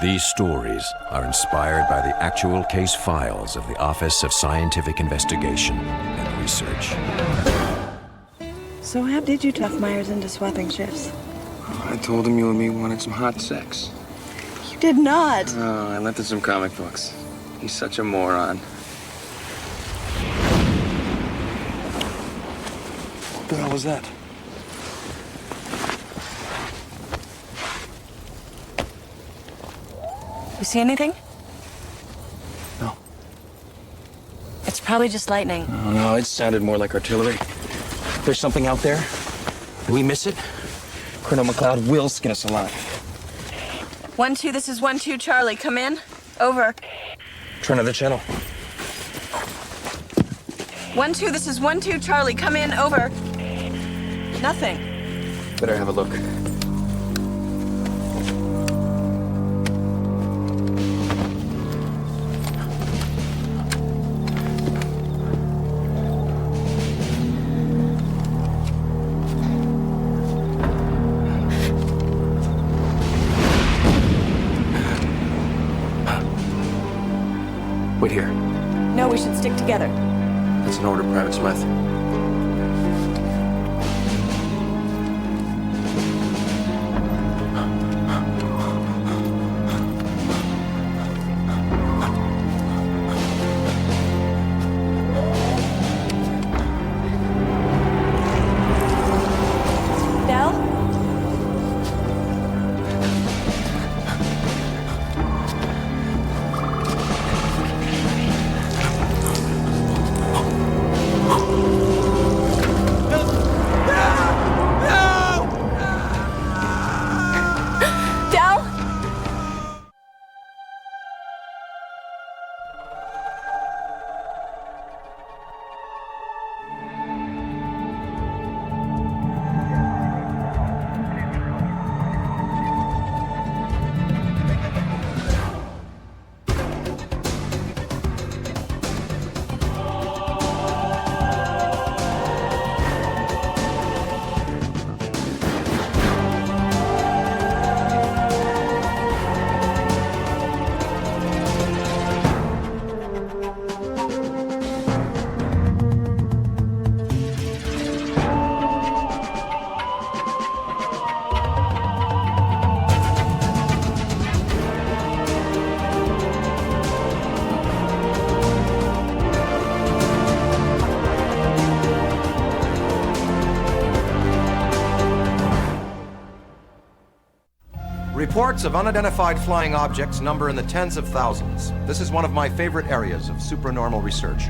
These stories are inspired by the actual case files of the Office of Scientific Investigation and Research. So how did you talk Myers into swapping shifts? I told him you and me wanted some hot sex. You did not. Oh, I lent him some comic books. He's such a moron. What the hell was that? You see anything? No. It's probably just lightning. Oh, no, it sounded more like artillery. There's something out there. Did we miss it? Colonel McLeod will skin us alive. 1-2, this is 1-2, Charlie. Come in. Over. Try another channel. 1-2, this is 1-2, Charlie. Come in. Over. Nothing. Better have a look. Wait here. No, we should stick together. That's an order, Private Smith. Del? Del? Reports of unidentified flying objects number in the tens of thousands. This is one of my favorite areas of supranormal research.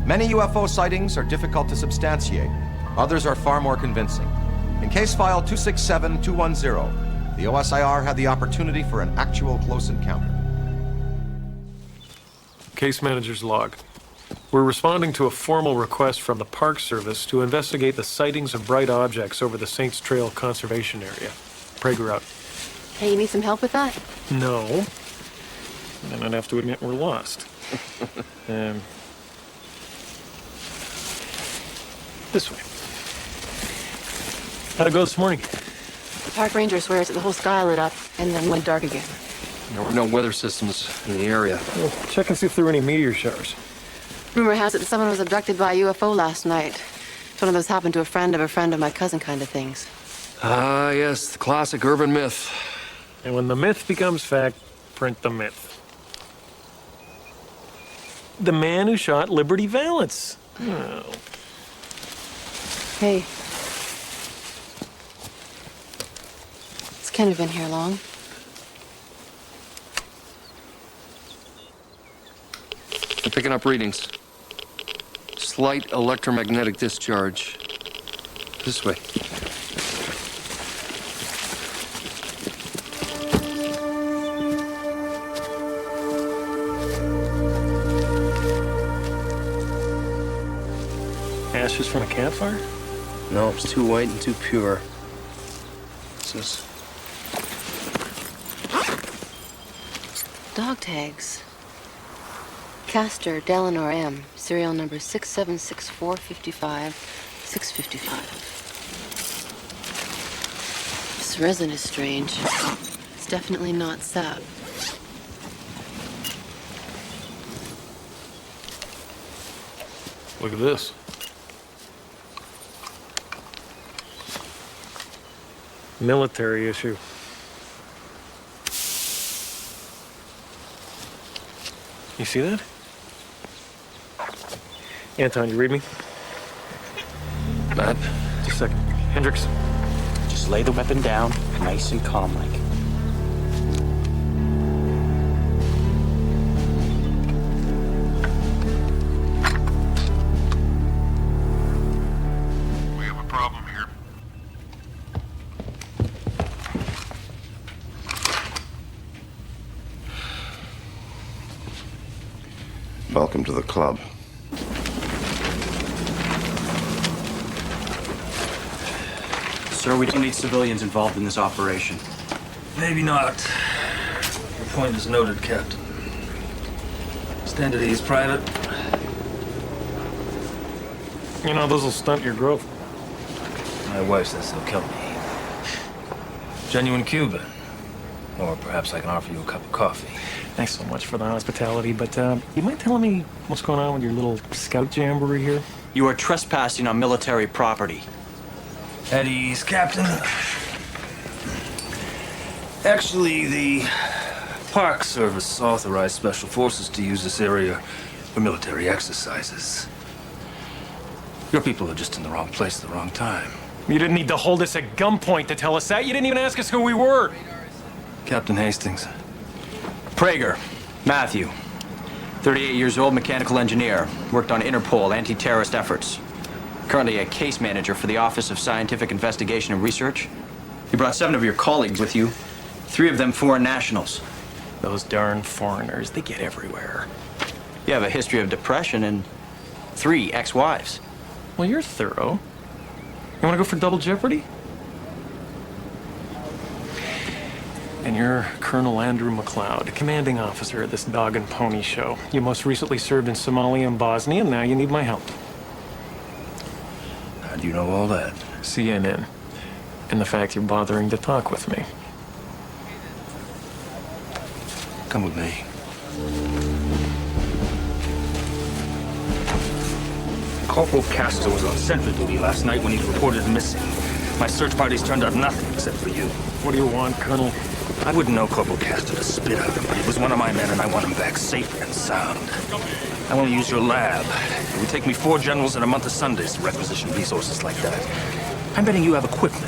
Many UFO sightings are difficult to substantiate. Others are far more convincing. In case file 267210, the OSIR had the opportunity for an actual close encounter. Case manager's log. We're responding to a formal request from the Park Service to investigate the sightings of bright objects over the Saints Trail Conservation Area. Prager out. Hey, you need some help with that? No. Then I'd have to admit we're lost. This way. How'd it go this morning? The park ranger swears that the whole sky lit up and then went dark again. There were no weather systems in the area. Well, check and see if there were any meteor showers. Rumor has it that someone was abducted by a UFO last night. It's one of those happened to a friend of my cousin kind of things. Ah, yes, the classic urban myth. And when the myth becomes fact, print the myth. The man who shot Liberty Valance. Oh. Hey. Has Ken been here long? I'm picking up readings. Slight electromagnetic discharge. This way. Ashes from a campfire? No, it's too white and too pure. What's this? Dog tags. Castor Delanor M. Serial number 676455655. This resin is strange. It's definitely not sap. Look at this. Military issue. You see that? Anton, you read me? Matt, Just a second. Hendricks. just lay the weapon down, nice and calm like. We have a problem here. Welcome to the club. Sir, we don't need civilians involved in this operation. Maybe not. Your point is noted, Captain. Stand at ease, Private. You know, this'll stunt your growth. My wife says they'll kill me. Genuine Cuban. Or perhaps I can offer you a cup of coffee. Thanks so much for the hospitality, but you mind telling me what's going on with your little scout jamboree here? You are trespassing on military property. At ease, Captain. Actually, the Park Service authorized Special Forces to use this area for military exercises. Your people are just in the wrong place at the wrong time. You didn't need to hold us at gunpoint to tell us that. You didn't even ask us who we were. Captain Hastings. Prager, Matthew. 38 years old, mechanical engineer. Worked on Interpol anti-terrorist efforts. Currently a case manager for the Office of Scientific Investigation and Research. You brought 7 of your colleagues with you. 3 of them foreign nationals. Those darn foreigners, they get everywhere. You have a history of depression and 3 ex-wives. Well, you're thorough. You want to go for double jeopardy? And you're Colonel Andrew McLeod, commanding officer of this dog and pony show. You most recently served in Somalia and Bosnia, and now you need my help. How do you know all that? CNN. And the fact you're bothering to talk with me. Come with me. Corporal Castro was on sentry duty last night when he was reported missing. My search parties turned up nothing except for you. What do you want, Colonel? I wouldn't know Corporal Castro to spit out him, but he was one of my men, and I want him back safe and sound. I want to use your lab. It would take me 4 generals and a month of Sundays to requisition resources like that. I'm betting you have equipment.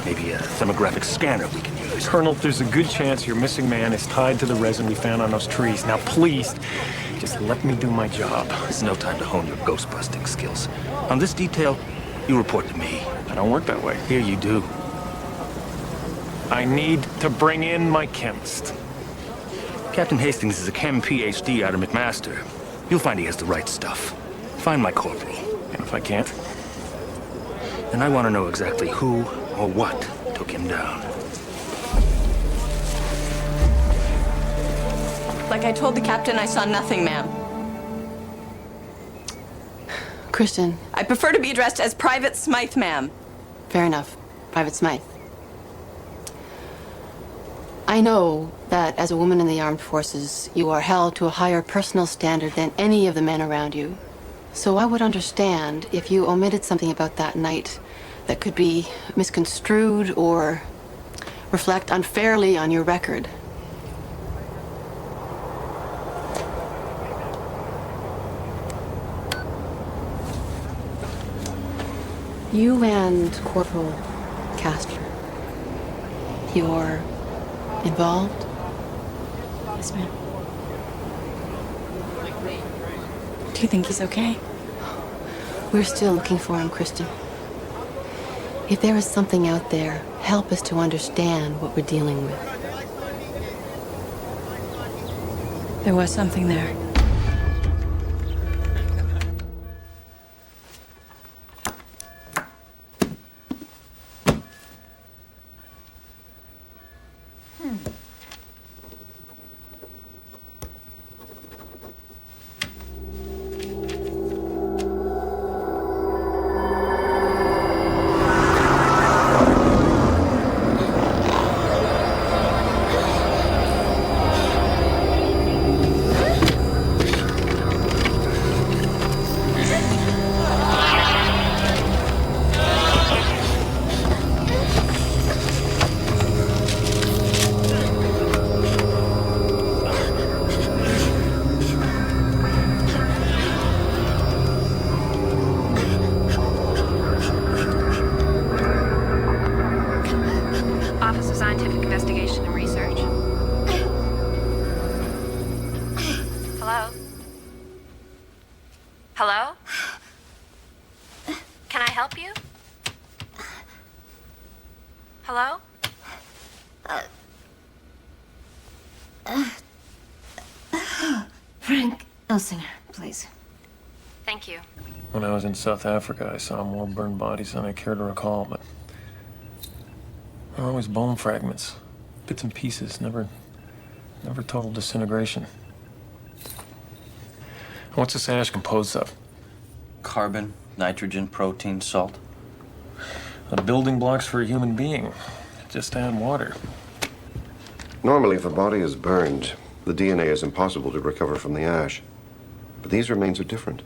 Maybe a thermographic scanner we can use. Colonel, there's a good chance your missing man is tied to the resin we found on those trees. Now, please, just let me do my job. It's no time to hone your ghost-busting skills. On this detail, you report to me. I don't work that way. Here you do. I need to bring in my chemist. Captain Hastings is a chem PhD out of McMaster. You'll find he has the right stuff. Find my corporal. And if I can't? And I want to know exactly who or what took him down. Like I told the captain, I saw nothing, ma'am. Christian, I prefer to be addressed as Private Smythe, ma'am. fair enough. Private Smythe. I know that as a woman in the armed forces, you are held to a higher personal standard than any of the men around you. So I would understand if you omitted something about that night that could be misconstrued or reflect unfairly on your record. You and Corporal Castor, you're involved? Yes, ma'am. Do you think he's okay? We're still looking for him, Kristen. If there is something out there, help us to understand what we're dealing with. There was something there. Frank Elsinger, please. Thank you. When I was in South Africa, I saw more burned bodies than I care to recall, but they were always bone fragments, bits and pieces, never total disintegration. What's this ash composed of? Carbon, nitrogen, protein, salt. The building blocks for a human being. Just add water. Normally, if a body is burned, the DNA is impossible to recover from the ash. But these remains are different.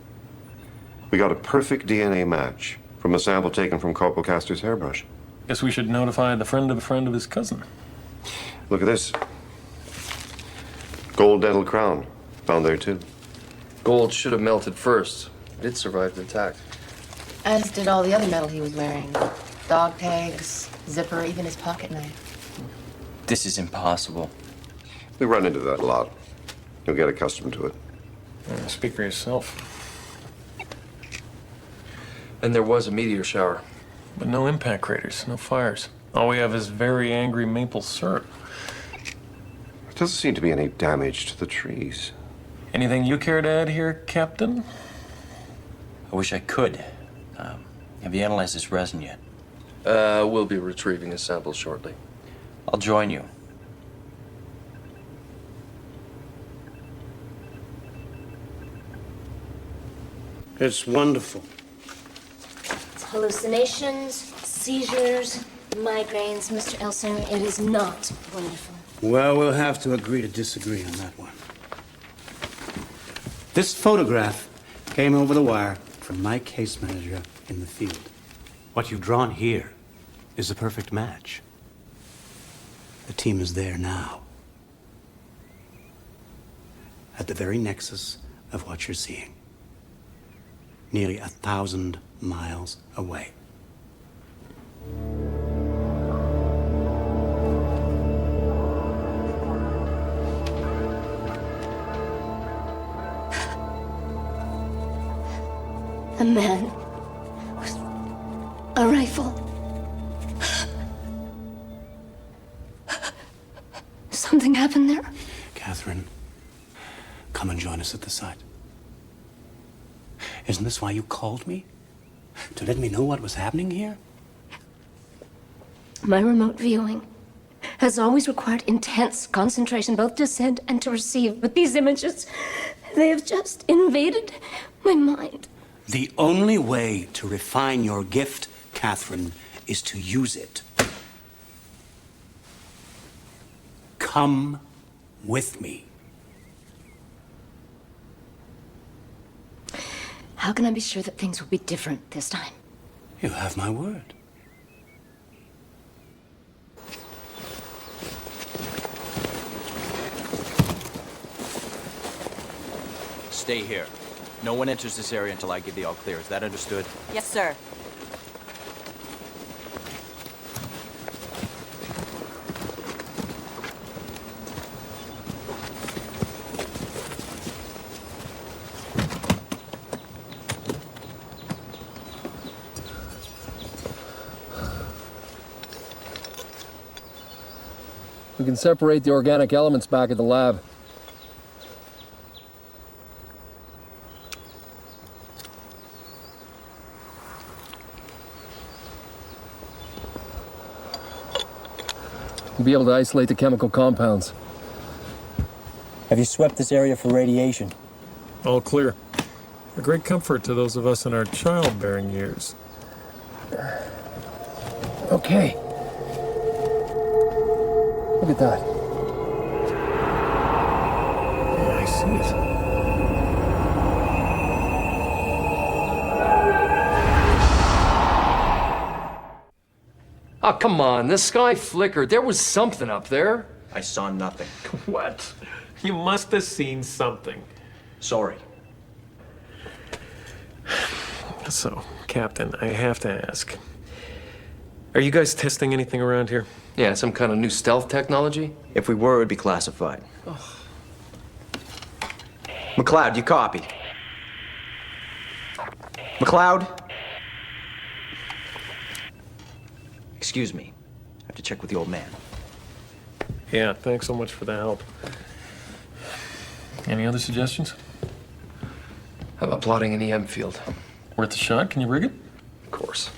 We got a perfect DNA match from a sample taken from Corporal Castor's hairbrush. Guess we should notify the friend of his cousin. Look at this. Gold dental crown. Found there, too. Gold should have melted first. It survived intact. As did all the other metal he was wearing. Dog tags, zipper, even his pocket knife. This is impossible. We run into that a lot. You'll get accustomed to it. Speak for yourself. And there was a meteor shower. But no impact craters, no fires. All we have is very angry maple syrup. There doesn't seem to be any damage to the trees. Anything you care to add here, Captain? I wish I could. Have you analyzed this resin yet? We'll be retrieving a sample shortly. I'll join you. It's wonderful. It's hallucinations, seizures, migraines, Mr. Elsinger. It is not wonderful. Well, we'll have to agree to disagree on that one. This photograph came over the wire from my case manager in the field. What you've drawn here is a perfect match. The team is there now, at the very nexus of what you're seeing. Nearly 1,000 miles away. A man with a rifle. Something happened there? Catherine, come and join us at the site. Isn't this why you called me? To let me know what was happening here? My remote viewing has always required intense concentration, both to send and to receive. But these images, they have just invaded my mind. The only way to refine your gift, Catherine, is to use it. Come with me. How can I be sure that things will be different this time? You have my word. Stay here. No one enters this area until I give the all clear. Is that understood? Yes, sir. We can separate the organic elements back at the lab. We'll be able to isolate the chemical compounds. Have you swept this area for radiation? All clear. A great comfort to those of us in our childbearing years. Okay. Look at that. Yeah, I see it. Oh, come on. The sky flickered. There was something up there. I saw nothing. What? You must have seen something. Sorry. So, Captain, I have to ask. Are you guys testing anything around here? Yeah, some kind of new stealth technology? If we were, it would be classified. McLeod, you copy? McLeod? Excuse me. I have to check with the old man. Yeah, thanks so much for the help. Any other suggestions? How about plotting an EM field? Worth a shot? Can you rig it? Of course.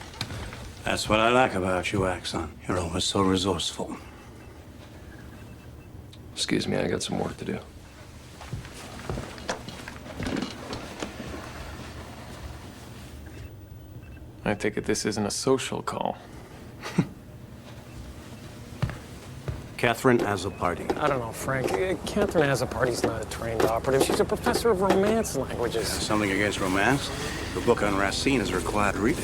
That's what I like about you, Axon. You're always so resourceful. Excuse me, I got some work to do. I take it this isn't a social call. Catherine has a party. I don't know, Frank. Catherine Azzopardi's not a trained operative. She's a professor of Romance languages. Something against romance? The book on Racine is required reading.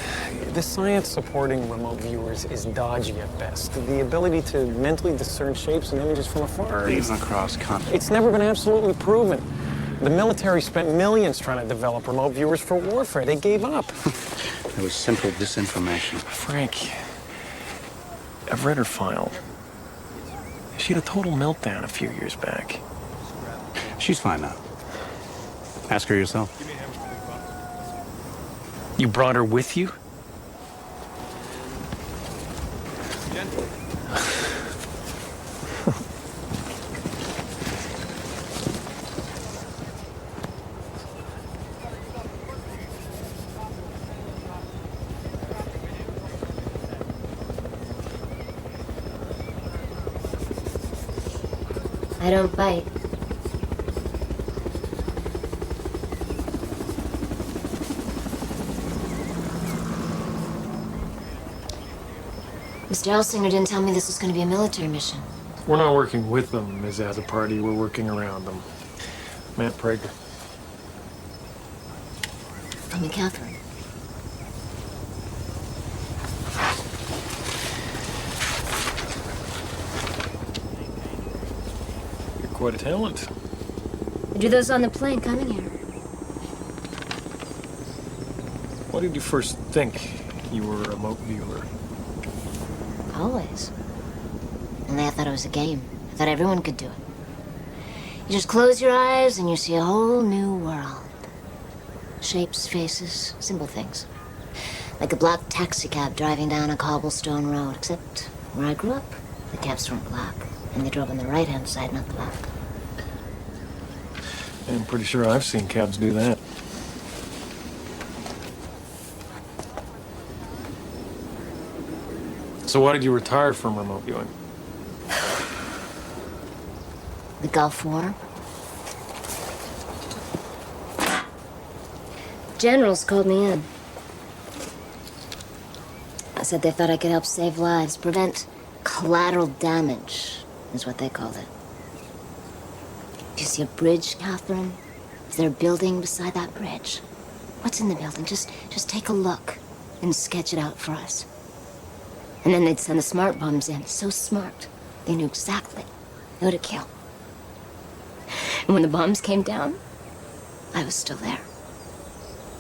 The science supporting remote viewers is dodgy at best. The ability to mentally discern shapes and images from afar. Even across continents. It's never been absolutely proven. The military spent millions trying to develop remote viewers for warfare. They gave up. It was simple disinformation. Frank, I've read her file. She had a total meltdown a few years back. She's fine now. Ask her yourself. You brought her with you? I don't bite. Mr. Elsinger didn't tell me this was going to be a military mission. We're not working with them, Ms. Azzopardi. We're working around them. Matt Prager. From the Catherine. You're quite a talent. I drew those on the plane coming here. Why did you first think you were a remote viewer? Always. Only I thought it was a game. I thought everyone could do it. You just close your eyes and you see a whole new world. Shapes, faces, simple things. Like a black taxi cab driving down a cobblestone road, except where I grew up, the cabs weren't black, and they drove on the right-hand side, not the left. I'm pretty sure I've seen cabs do that. So why did you retire from remote viewing? The Gulf War. Generals called me in. I said they thought I could help save lives, prevent collateral damage, is what they called it. Do you see a bridge, Catherine? Is there a building beside that bridge? What's in the building? Just take a look and sketch it out for us. And then they'd send the smart bombs in. So smart. They knew exactly who to kill. And when the bombs came down, I was still there.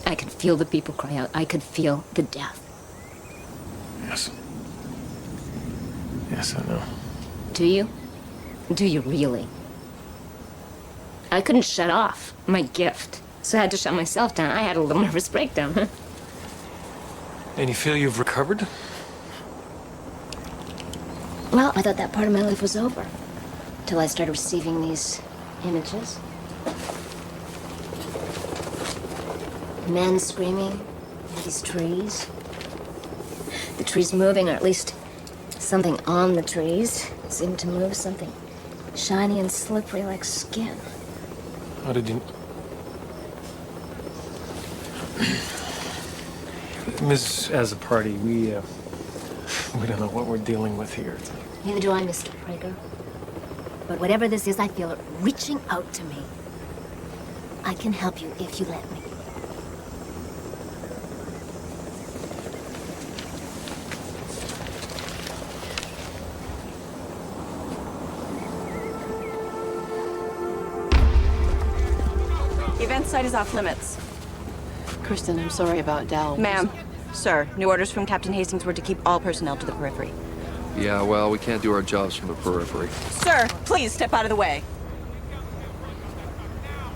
I could feel the people cry out. I could feel the death. Yes. Yes, I know. Do you? Do you really? I couldn't shut off my gift, so I had to shut myself down. I had a little nervous breakdown, huh? And you feel you've recovered? Well, I thought that part of my life was over. Till I started receiving these images. Men screaming in these trees. The trees moving, or at least something on the trees seemed to move, something shiny and slippery like skin. How did you... Ms. Azzopardi, we don't know what we're dealing with here. Neither do I, Mr. Prager. But whatever this is, I feel it reaching out to me. I can help you if you let me. The event site is off limits. Kristen, I'm sorry about Dal. Ma'am, sir, new orders from Captain Hastings were to keep all personnel to the periphery. Yeah, well, we can't do our jobs from the periphery. Sir, please step out of the way.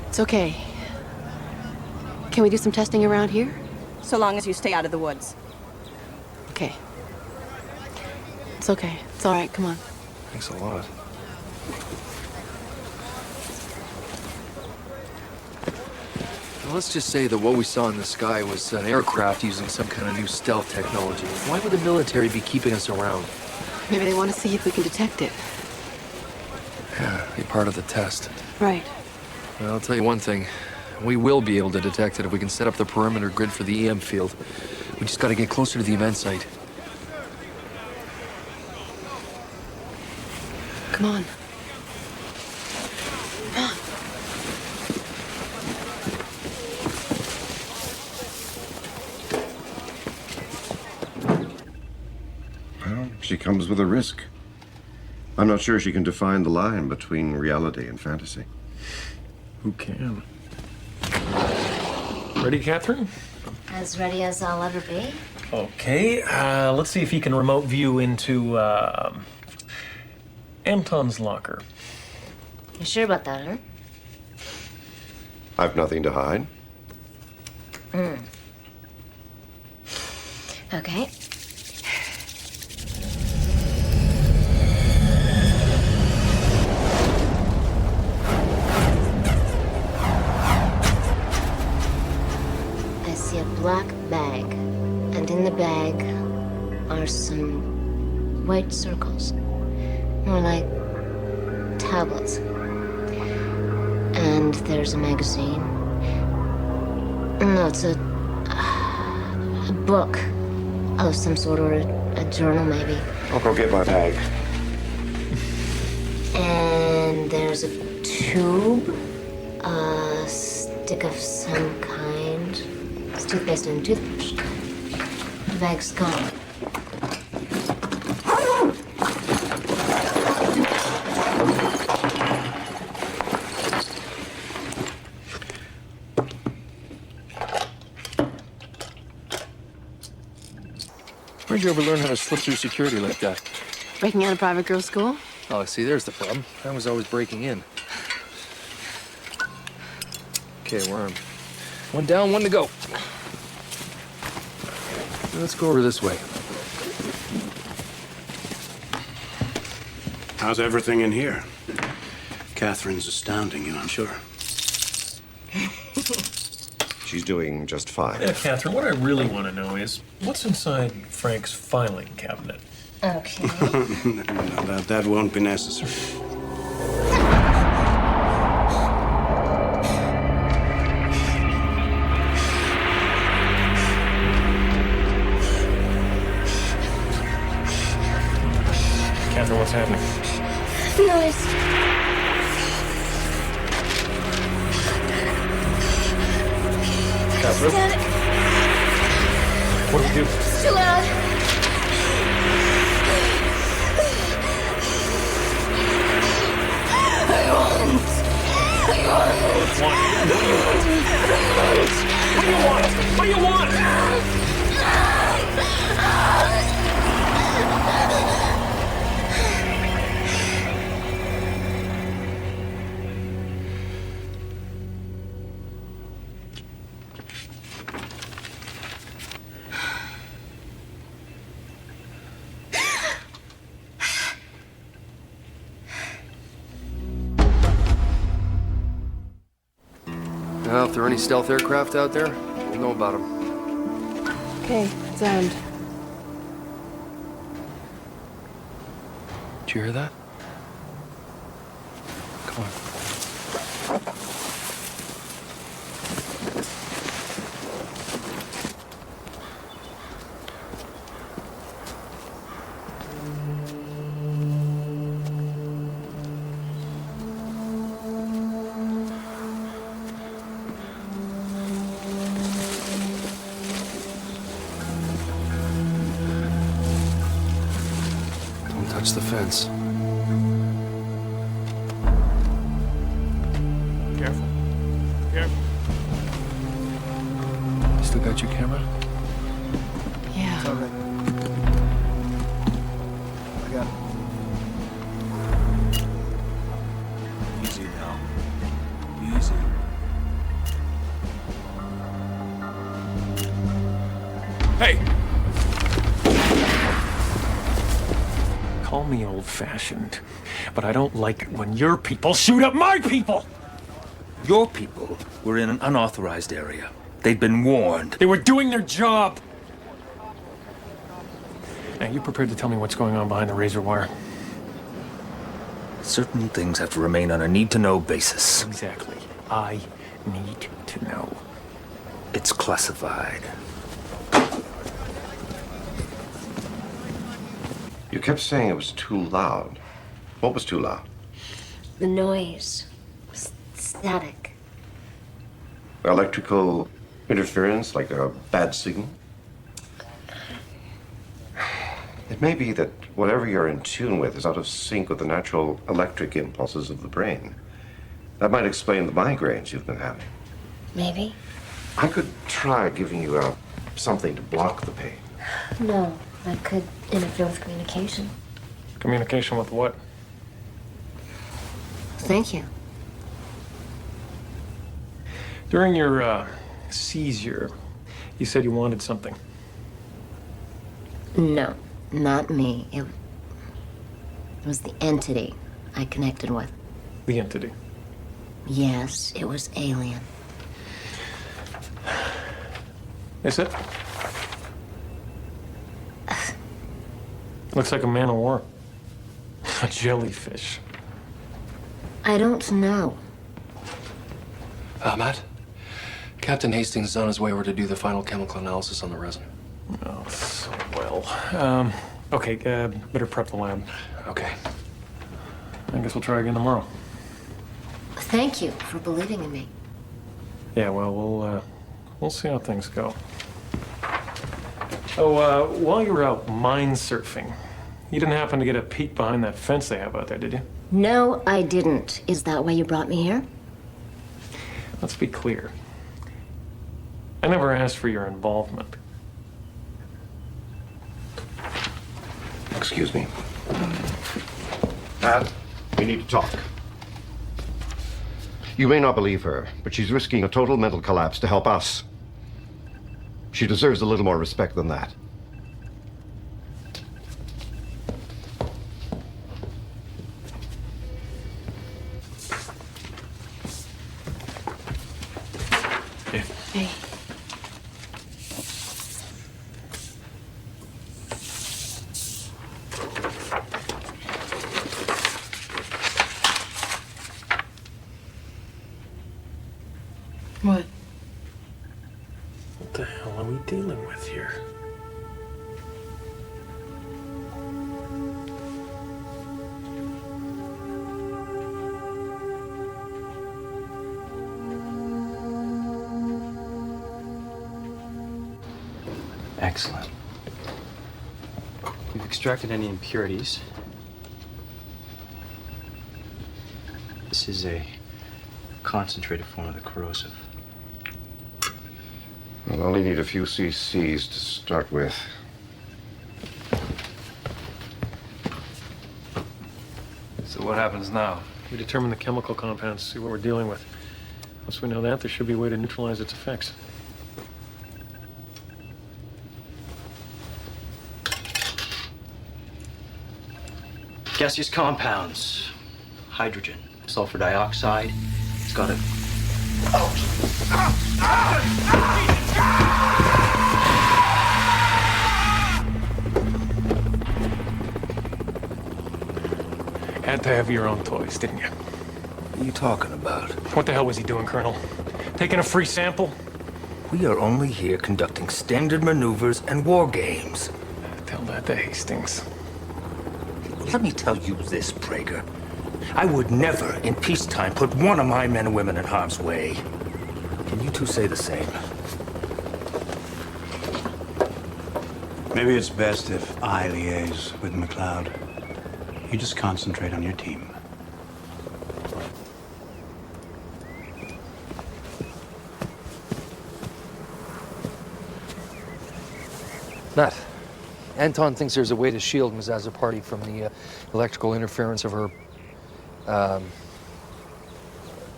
It's okay. Can we do some testing around here? So long as you stay out of the woods. Okay. It's okay. It's all right. Come on. Thanks a lot. let's just say that what we saw in the sky was an aircraft using some kind of new stealth technology. Why would the military be keeping us around? Maybe they want to see if we can detect it. Yeah, be part of the test. Right. Well, I'll tell you one thing. We will be able to detect it if we can set up the perimeter grid for the EM field. We just gotta get closer to the event site. Come on. Well, she comes with a risk. I'm not sure she can define the line between reality and fantasy. Who can? Ready, Catherine? As ready as I'll ever be. Okay, let's see if you can remote view into Anton's locker. You sure about that, huh? I've nothing to hide. Okay. I see a black bag, and in the bag are some white circles, more like tablets. And there's a magazine. No, it's a book of some sort, or a journal, maybe. I'll go get my bag. And there's a tube, a stick of some kind. It's toothpaste and a toothbrush. The bag's gone. Where'd you ever learn how to slip through security like that? Breaking out of private girls' school? Oh, see, there's the problem. I was always breaking in. Okay, we're armed. One down, one to go. Let's go over this way. How's everything in here? Catherine's astounding you, I'm sure. She's doing just fine. Yeah, Catherine, what I really want to know is what's inside Frank's filing cabinet? Okay. No, that won't be necessary. Catherine, what's happening? Noise. Catherine? Static. What do we do? It's too loud. I want. What do you want? Well, if there are any stealth aircraft out there, we'll know about them. Okay, it's armed. Did you hear that? Come on. Don't touch the fence. Careful. Careful. Still got your camera? Yeah. It's all right. I got it. Easy now. Easy. Hey! Call me old-fashioned, but I don't like it when your people shoot at my people! Your people were in an unauthorized area. They'd been warned. They were doing their job! Now, you prepared to tell me what's going on behind the razor wire? Certain things have to remain on a need-to-know basis. Exactly. I need to know. It's classified. You kept saying it was too loud. What was too loud? The noise. Static. Electrical interference, like a bad signal? It may be that whatever you're in tune with is out of sync with the natural electric impulses of the brain. That might explain the migraines you've been having. Maybe. I could try giving you something to block the pain. No, that could interfere with communication. Communication with what? Thank you. During your seizure, you said you wanted something. No, not me. It was the entity I connected with. The entity? Yes, it was alien. Is it? Looks like a man of war. A jellyfish. I don't know. Matt? Captain Hastings is on his way over to do the final chemical analysis on the resin. Oh, so well. Okay, better prep the lab. Okay. I guess we'll try again tomorrow. Thank you for believing in me. Yeah, well, we'll see how things go. Oh, while you were out mine surfing, you didn't happen to get a peek behind that fence they have out there, did you? No, I didn't. Is that why you brought me here? Let's be clear. I never asked for your involvement. Excuse me. Pat, we need to talk. You may not believe her, but she's risking a total mental collapse to help us. She deserves a little more respect than that. Hey. What? What the hell are we dealing with here? Excellent. We've extracted any impurities. This is a concentrated form of the corrosive. We'll only need a few cc's to start with. So what happens now? We determine the chemical compounds, see what we're dealing with. Once we know that, there should be a way to neutralize its effects. Gaseous compounds. Hydrogen, sulfur dioxide. It's got a... Had to have your own toys, didn't you? What are you talking about? What the hell was he doing, Colonel? Taking a free sample? We are only here conducting standard maneuvers and war games. Tell that to Hastings. Let me tell you this, Prager. I would never, in peacetime, put one of my men and women in harm's way. Can you two say the same? Maybe it's best if I liaise with McLeod. You just concentrate on your team. Matt, Anton thinks there's a way to shield Mrs. Party from the electrical interference of her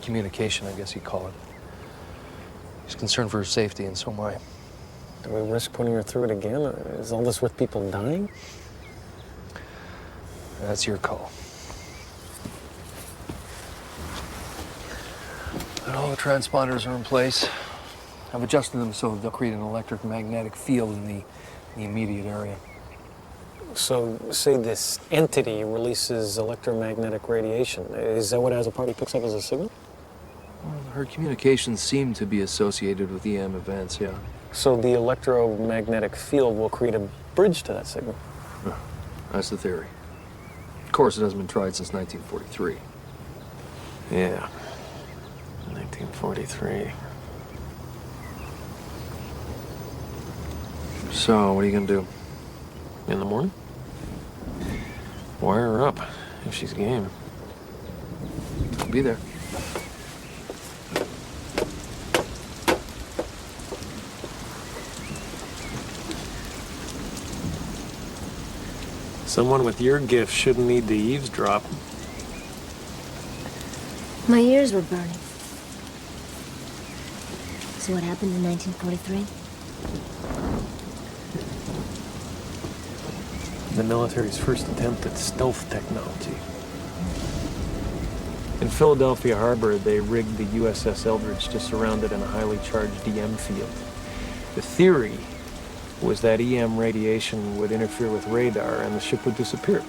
communication, I guess you'd call it. He's concerned for her safety, and so am I. Do we risk putting her through it again? Is all this worth people dying? That's your call. And all the transponders are in place. I've adjusted them so they'll create an electric-magnetic field in the immediate area. So, say this entity releases electromagnetic radiation. Is that what as a party picks up as a signal? Well, her communications seem to be associated with EM events, yeah. So the electromagnetic field will create a bridge to that signal? That's the theory. Of course, it hasn't been tried since 1943. Yeah. 1943. So, what are you gonna do? In the morning? Wire her up, if she's game. I'll be there. Someone with your gift shouldn't need to eavesdrop. My ears were burning. So what happened in 1943? The military's first attempt at stealth technology. In Philadelphia Harbor, they rigged the USS Eldridge to surround it in a highly charged EM field. The theory was that EM radiation would interfere with radar and the ship would disappear.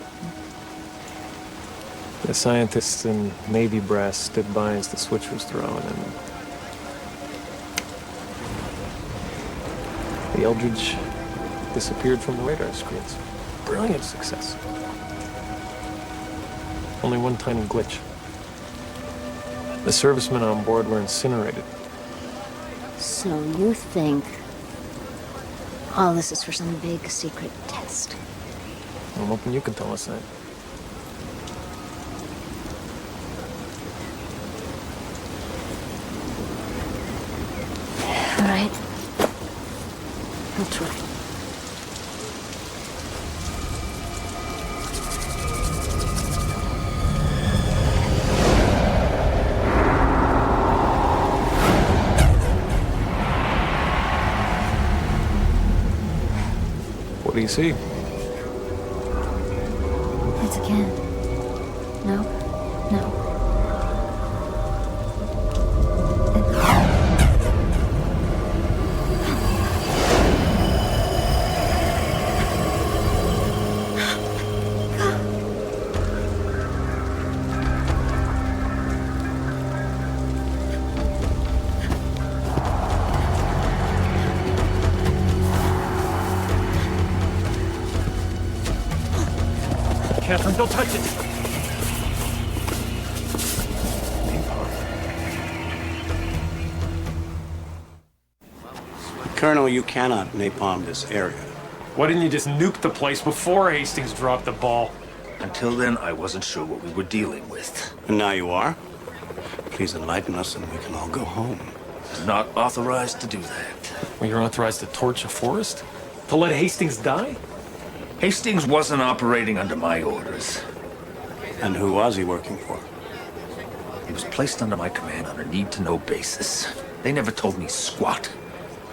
The scientists and Navy brass stood by as the switch was thrown, and the Eldridge disappeared from the radar screens. Brilliant success. Only one tiny glitch. The servicemen on board were incinerated. So you think all this is for some big secret test? I'm hoping you can tell us that. All right. I'll try. What do you see? It's a can. No. No. Catherine, don't touch it! Colonel, you cannot napalm this area. Why didn't you just nuke the place before Hastings dropped the ball? Until then, I wasn't sure what we were dealing with. And now you are? Please enlighten us and we can all go home. Not authorized to do that. Well, you're authorized to torch a forest? To let Hastings die? Hastings wasn't operating under my orders. And who was he working for? He was placed under my command on a need-to-know basis. They never told me squat.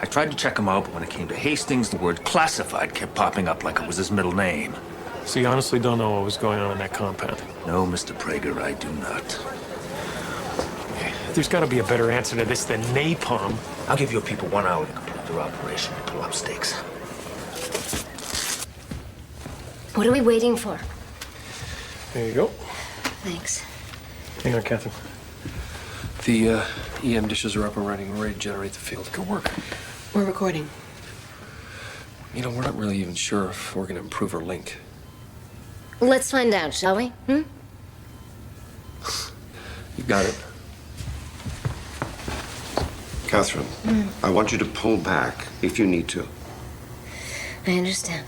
I tried to check him out, but when it came to Hastings, the word classified kept popping up like it was his middle name. So you honestly don't know what was going on in that compound? No, Mr. Prager, I do not. There's got to be a better answer to this than napalm. I'll give your people 1 hour to complete their operation and pull up stakes. What are we waiting for? There you go. Thanks. Hang on, Catherine. The EM dishes are up and running. We're ready to generate the field. Good work. We're recording. You know, we're not really even sure if we're going to improve our link. Let's find out, shall we? You got it. Catherine, I want you to pull back if you need to. I understand.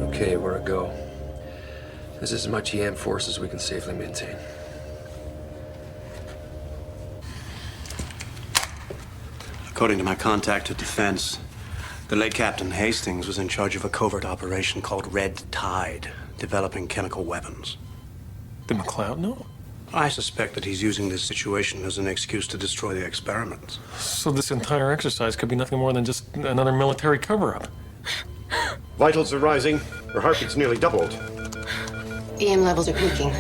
Okay, we're a go. This is as much EM force as we can safely maintain. According to my contact at Defense, the late Captain Hastings was in charge of a covert operation called Red Tide, developing chemical weapons. Did McLeod know? I suspect that he's using this situation as an excuse to destroy the experiments. So this entire exercise could be nothing more than just another military cover-up. Vitals are rising. Her heartbeat's nearly doubled. EM levels are peaking.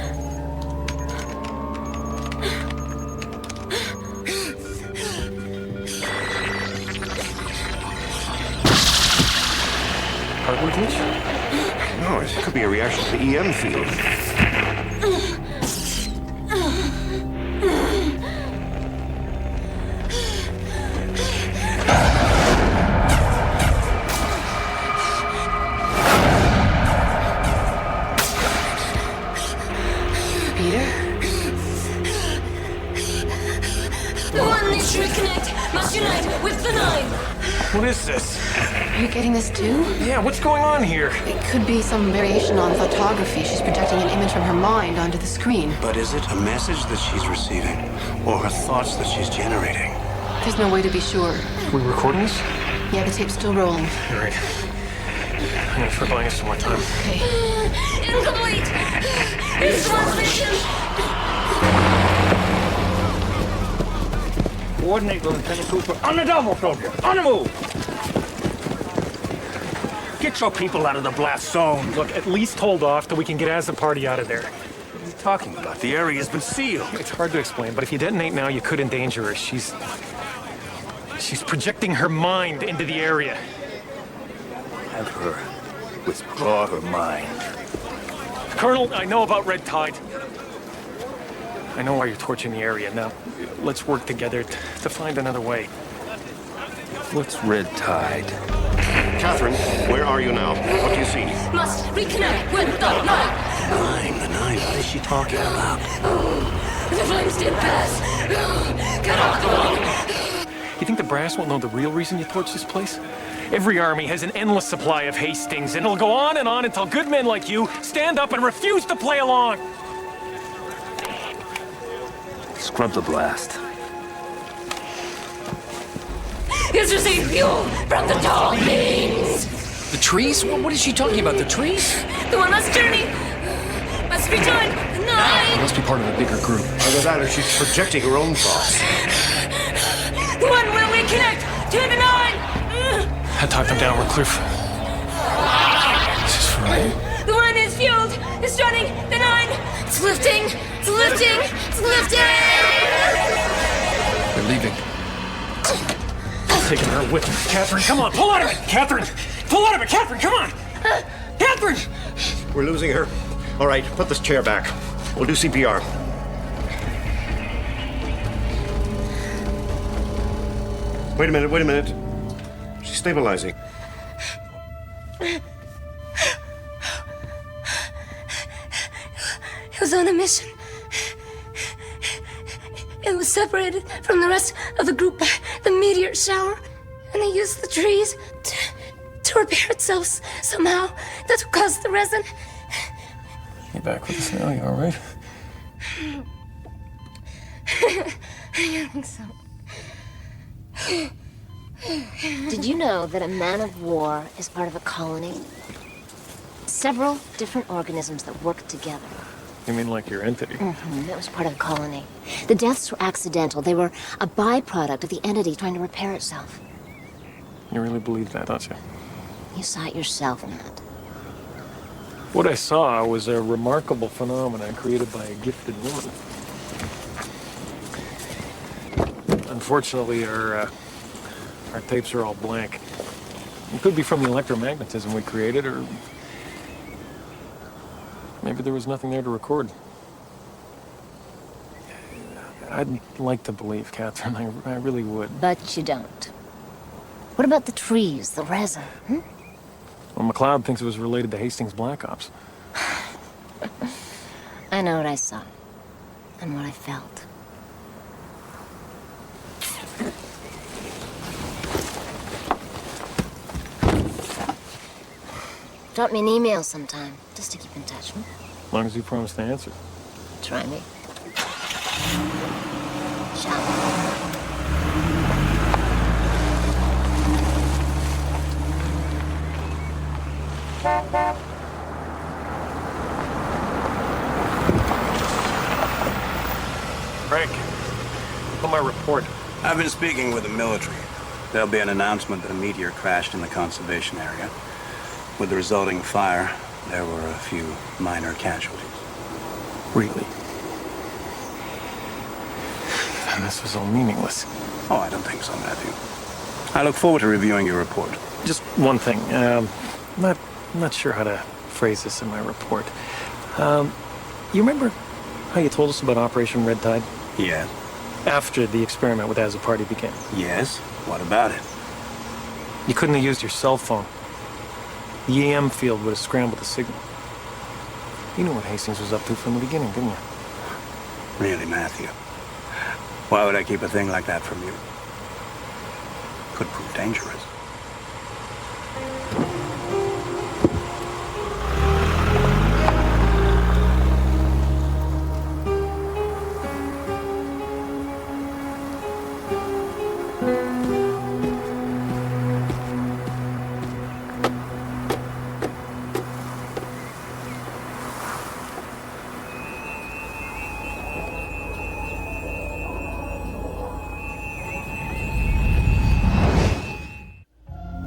Hardware glitch? No, it could be a reaction to the EM field. The one needs to reconnect. Must unite with the 9. What is this? Are you getting this too? Yeah, what's going on here? It could be some variation on photography. She's projecting an image from her mind onto the screen. But is it a message that she's receiving, or her thoughts that she's generating? There's no way to be sure. Are we recording this? Yeah, the tape's still rolling. You're right. I'm gonna try buying us some more time. Okay. Incomplete! It's transmission! Coordinate with Lieutenant Cooper on the double, soldier. On the move. Get your people out of the blast zone. Look, at least hold off till we can get as a party out of there. What are you talking about? The area has been sealed. It's hard to explain, but if you detonate now, you could endanger her. She's projecting her mind into the area. Have her withdraw her mind. Colonel, I know about Red Tide. I know why you're torching the area. Now, let's work together to find another way. What's Red Tide? Catherine, where are you now? What do you see? Must reconnect with the 9. The nine? What is she talking about? The flames did pass. Get off the wall. You think the brass won't know the real reason you torched this place? Every army has an endless supply of Hastings, and it'll go on and on until good men like you stand up and refuse to play along. Scrub the blast. It's received fuel from the tall beams. The trees? What is she talking about? The trees? The one must journey. Must rejoin the 9. It must be part of a bigger group. Either that or she's projecting her own thoughts. The one will reconnect to the 9. I talked them down. We're clear for... This is for real. The one is fueled. It's joining the 9. It's lifting. It's lifting. It's lifting. They're leaving. Taking her with me. Catherine, come on, pull out of it! Catherine! Pull out of it! Catherine, come on! Catherine! We're losing her. All right, put this chair back. We'll do CPR. Wait a minute. She's stabilizing. It was on a mission. It was separated from the rest of the group by the meteor shower, and they used the trees to repair itself somehow. That's what caused the resin. You back with us now? You all right? I think so. Did you know that a man of war is part of a colony? Several different organisms that work together. You mean like your entity? That was part of the colony. The deaths were accidental. They were a byproduct of the entity trying to repair itself. You really believe that, don't you? You saw it yourself, Matt. What I saw was a remarkable phenomenon created by a gifted woman. Unfortunately, our tapes are all blank. It could be from the electromagnetism we created, or maybe there was nothing there to record. I'd like to believe, Catherine. I really would. But you don't. What about the trees, the resin? Well, McLeod thinks it was related to Hastings Black Ops. I know what I saw. And what I felt. Drop me an email sometime, just to keep in touch. As long as you promise to answer. Try me. our report? I've been speaking with the military. There'll be an announcement that a meteor crashed in the conservation area. With the resulting fire, there were a few minor casualties. Really? Then this was all meaningless. Oh, I don't think so, Matthew. I look forward to reviewing your report. Just one thing. Not sure how to phrase this in my report. You remember how you told us about Operation Red Tide? Yes. After the experiment with As a Party began? Yes. What about it? You couldn't have used your cell phone. The EM field would have scrambled the signal. You knew what Hastings was up to from the beginning, didn't you? Really, Matthew? Why would I keep a thing like that from you? Could prove dangerous.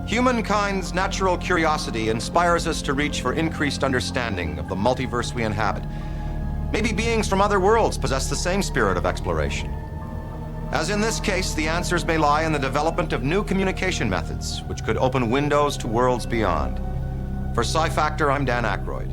Humankind's natural curiosity inspires us to reach for increased understanding of the multiverse we inhabit. Maybe beings from other worlds possess the same spirit of exploration. As in this case, the answers may lie in the development of new communication methods, which could open windows to worlds beyond. For Psi Factor, I'm Dan Aykroyd.